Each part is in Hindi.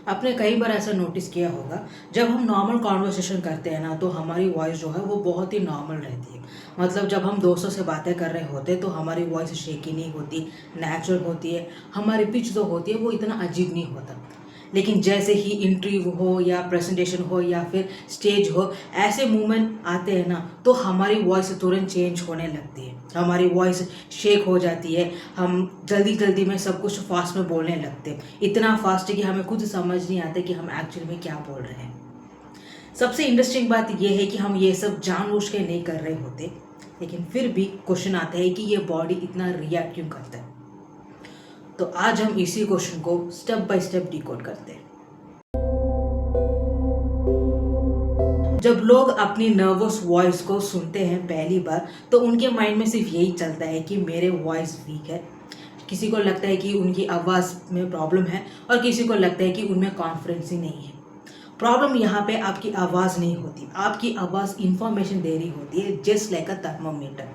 आपने कई बार ऐसा नोटिस किया होगा, जब हम नॉर्मल कॉन्वर्सेशन करते हैं ना तो हमारी वॉइस जो है वो बहुत ही नॉर्मल रहती है। मतलब जब हम दोस्तों से बातें कर रहे होते हैं तो हमारी वॉइस शेकी नहीं होती, नेचुरल होती है। हमारी पिच जो होती है वो इतना अजीब नहीं होता। लेकिन जैसे ही इंटरव्यू हो या प्रेजेंटेशन हो या फिर स्टेज हो, ऐसे मूवमेंट आते हैं ना तो हमारी वॉइस तुरंत चेंज होने लगती है। हमारी वॉइस शेक हो जाती है। हम जल्दी जल्दी में सब कुछ फास्ट में बोलने लगते हैं, इतना फास्ट है कि हमें खुद समझ नहीं आता कि हम एक्चुअली में क्या बोल रहे हैं। सबसे इंटरेस्टिंग बात यह है कि हम ये सब जानबूझ के नहीं कर रहे होते, लेकिन फिर भी क्वेश्चन आता है कि ये बॉडी इतना रिएक्ट क्यों करता है। तो आज हम इसी क्वेश्चन को स्टेप बाय स्टेप डिकोड करते हैं। जब लोग अपनी नर्वस वॉइस को सुनते हैं पहली बार तो उनके माइंड में सिर्फ यही चलता है कि मेरे वॉइस वीक है। किसी को लगता है कि उनकी आवाज़ में प्रॉब्लम है और किसी को लगता है कि उनमें कॉन्फिडेंस ही नहीं है। प्रॉब्लम यहाँ पे आपकी आवाज़ नहीं होती, आपकी आवाज़ इंफॉर्मेशन दे रही होती है, just like a thermometer.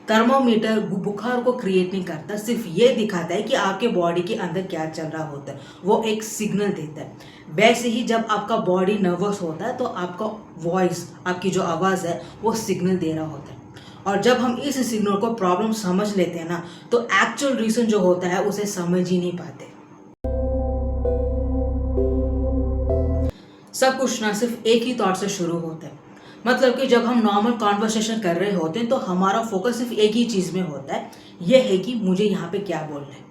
Thermometer बुखार को क्रिएट नहीं करता, सिर्फ ये दिखाता है कि आपके बॉडी के अंदर क्या चल रहा होता है, वो एक सिग्नल देता है। वैसे ही जब आपका बॉडी नर्वस होता है तो आपका वॉइस, आपकी जो आवाज़ है वो सिग्नल दे रहा होता है। और जब हम इस सिग्नल को प्रॉब्लम समझ लेते हैं ना तो एक्चुअल रीज़न जो होता है उसे समझ ही नहीं पाते। सब कुछ ना सिर्फ एक ही थॉट से शुरू होता है। मतलब कि जब हम नॉर्मल कॉन्वर्सेशन कर रहे होते हैं तो हमारा फोकस सिर्फ एक ही चीज़ में होता है, यह है कि मुझे यहाँ पे क्या बोलना है।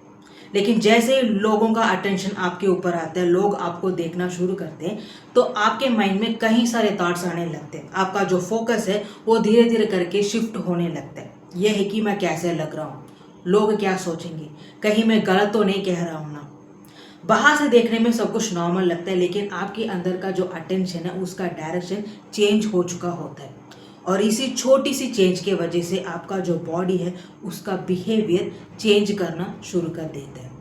लेकिन जैसे लोगों का अटेंशन आपके ऊपर आता है, लोग आपको देखना शुरू करते हैं, तो आपके माइंड में कई सारे थॉट्स आने लगते हैं। आपका जो फोकस है वो धीरे धीरे करके शिफ्ट होने लगता है। यह है कि मैं कैसे लग रहा हूँ, लोग क्या सोचेंगे, कहीं मैं गलत तो नहीं कह रहा हूँ ना। बाहर से देखने में सब कुछ नॉर्मल लगता है, लेकिन आपके अंदर का जो अटेंशन है उसका डायरेक्शन चेंज हो चुका होता है। और इसी छोटी सी चेंज के वजह से आपका जो बॉडी है उसका बिहेवियर चेंज करना शुरू कर देता है।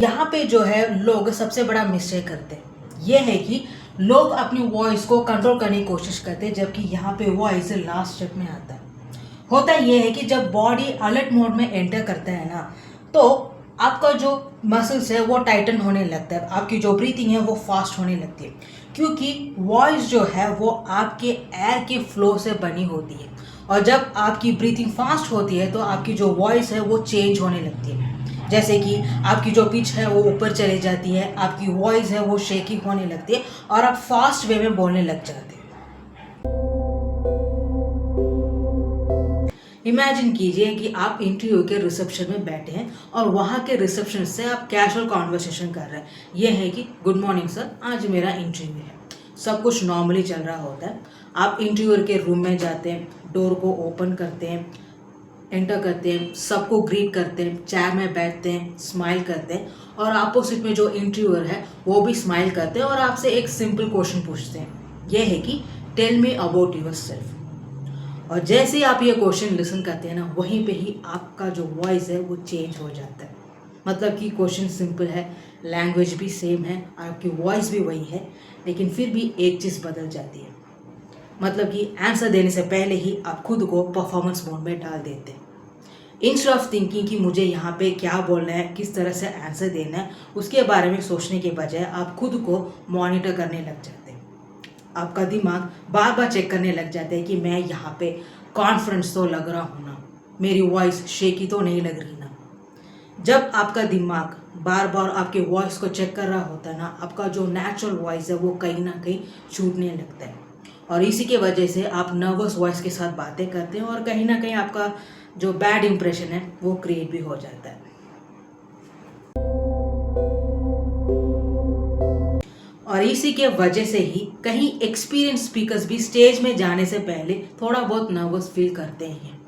यहाँ पे जो है लोग सबसे बड़ा मिस्टेक करते हैं, ये है कि लोग अपनी वॉइस को कंट्रोल करने की कोशिश करते हैं, जबकि यहाँ पे वॉइस लास्ट स्टेप में आता है। होता यह है कि जब बॉडी अलर्ट मोड में एंटर करता है ना तो आपका जो मसल्स है वो टाइटन होने लगता है, आपकी जो ब्रीथिंग है वो फास्ट होने लगती है, क्योंकि वॉइस जो है वो आपके एयर के फ्लो से बनी होती है। और जब आपकी ब्रीथिंग फास्ट होती है तो आपकी जो वॉइस है वो चेंज होने लगती है। जैसे कि आपकी जो पिच है वो ऊपर चली जाती है, आपकी वॉइस है वो शेकी होने लगती है और आप फास्ट वे में बोलने लग जाते हैं। इमेजिन कीजिए कि आप इंटरव्यू के रिसेप्शन में बैठे हैं और वहाँ के रिसेप्शन से आप कैजुअल कॉन्वर्सेशन कर रहे हैं। ये है कि गुड मॉर्निंग सर, आज मेरा इंटरव्यू है। सब कुछ नॉर्मली चल रहा होता है। आप इंटरव्यूअर के रूम में जाते हैं, डोर को ओपन करते हैं, एंटर करते हैं, सबको ग्रीट करते हैं, चेयर में बैठते हैं, स्माइल करते हैं और अपोजिट में जो इंटरव्यूअर है वो भी स्माइल करते हैं और आपसे एक सिंपल क्वेश्चन पूछते हैं। यह है कि tell me about your yourself जैसे ही आप ये क्वेश्चन लिसन करते हैं ना वहीं पे ही आपका जो वॉइस है वो चेंज हो जाता है। मतलब कि क्वेश्चन सिंपल है, लैंग्वेज भी सेम है, आपकी वॉइस भी वही है, लेकिन फिर भी एक चीज़ बदल जाती है। मतलब कि आंसर देने से पहले ही आप खुद को परफॉर्मेंस मोड में डाल देते हैं। इंस्टेड ऑफ थिंकिंग कि मुझे यहाँ पे क्या बोलना है, किस तरह से आंसर देना है, उसके बारे में सोचने के बजाय आप खुद को मॉनिटर करने लग जाते हैं। आपका दिमाग बार बार चेक करने लग जाता है कि मैं यहाँ पे कॉन्फिडेंस तो लग रहा हूँ ना, मेरी वॉइस शेकी तो नहीं लग रही ना। जब आपका दिमाग बार बार आपके वॉइस को चेक कर रहा होता है ना, आपका जो नेचुरल वॉइस है वो कहीं ना कहीं छूटने लगता है और इसी के वजह से आप नर्वस वॉइस के साथ बातें करते हैं और कहीं ना कहीं आपका जो बैड इंप्रेशन है वो क्रिएट भी हो जाता है। और इसी के वजह से ही कहीं एक्सपीरियंस स्पीकर्स भी स्टेज में जाने से पहले थोड़ा बहुत नर्वस फील करते हैं,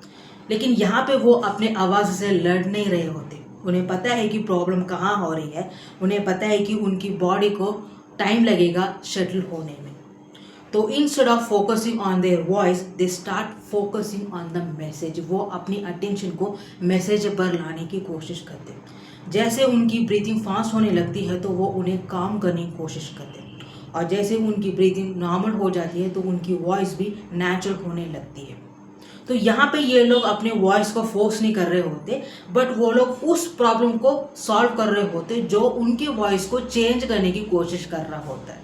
लेकिन यहाँ पे वो अपने आवाज़ से लड़ नहीं रहे होते। उन्हें पता है कि प्रॉब्लम कहाँ हो रही है, उन्हें पता है कि उनकी बॉडी को टाइम लगेगा शटल होने में। तो instead of focusing on their voice they start focusing on the message. वो अपनी अटेंशन को मैसेज पर लाने की कोशिश करते हैं। जैसे उनकी ब्रीथिंग फास्ट होने लगती है तो वो उन्हें काम करने की कोशिश करते हैं और जैसे उनकी ब्रीथिंग नॉर्मल हो जाती है तो उनकी वॉइस भी नेचुरल होने लगती है। तो यहाँ पे ये लोग अपने वॉइस को फोर्स नहीं कर रहे होते, बट वो लोग उस प्रॉब्लम को सॉल्व कर रहे होते जो उनकी वॉइस को चेंज करने की कोशिश कर रहा होता है।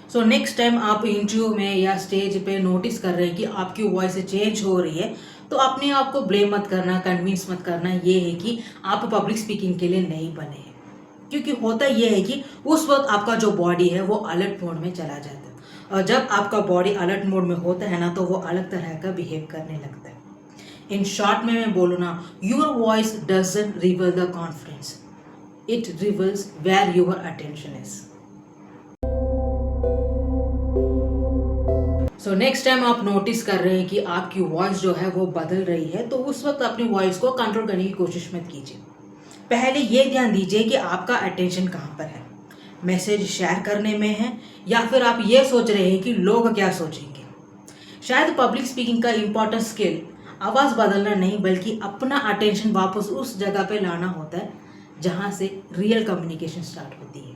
सो नेक्स्ट टाइम आप इंटरव्यू में या स्टेज पे नोटिस कर रहे हैं कि आपकी वॉइस चेंज हो रही है, तो अपने आप को ब्लेम मत करना, कन्विंस मत करना ये है कि आप पब्लिक स्पीकिंग के लिए नहीं बने हैं। क्योंकि होता ये है कि उस वक्त आपका जो बॉडी है वो अलर्ट मोड में चला जाता है, और जब आपका बॉडी अलर्ट मोड में होता है ना, तो वो अलग तरह का बिहेव करने लगता है। इन शॉर्ट में मैं बोलूँ ना, your voice doesn't reveal the confidence, it reveals where your attention is. So next time आप नोटिस कर रहे हैं कि आपकी वॉइस जो है वो बदल रही है, तो उस वक्त अपनी वॉइस को कंट्रोल करने की कोशिश मत कीजिए। पहले ये ध्यान दीजिए कि आपका अटेंशन कहाँ पर है, मैसेज शेयर करने में है या फिर आप ये सोच रहे हैं कि लोग क्या सोचेंगे। शायद पब्लिक स्पीकिंग का इम्पोर्टेंट स्किल आवाज़ बदलना नहीं, बल्कि अपना अटेंशन वापस उस जगह पे लाना होता है जहाँ से रियल कम्युनिकेशन स्टार्ट होती है।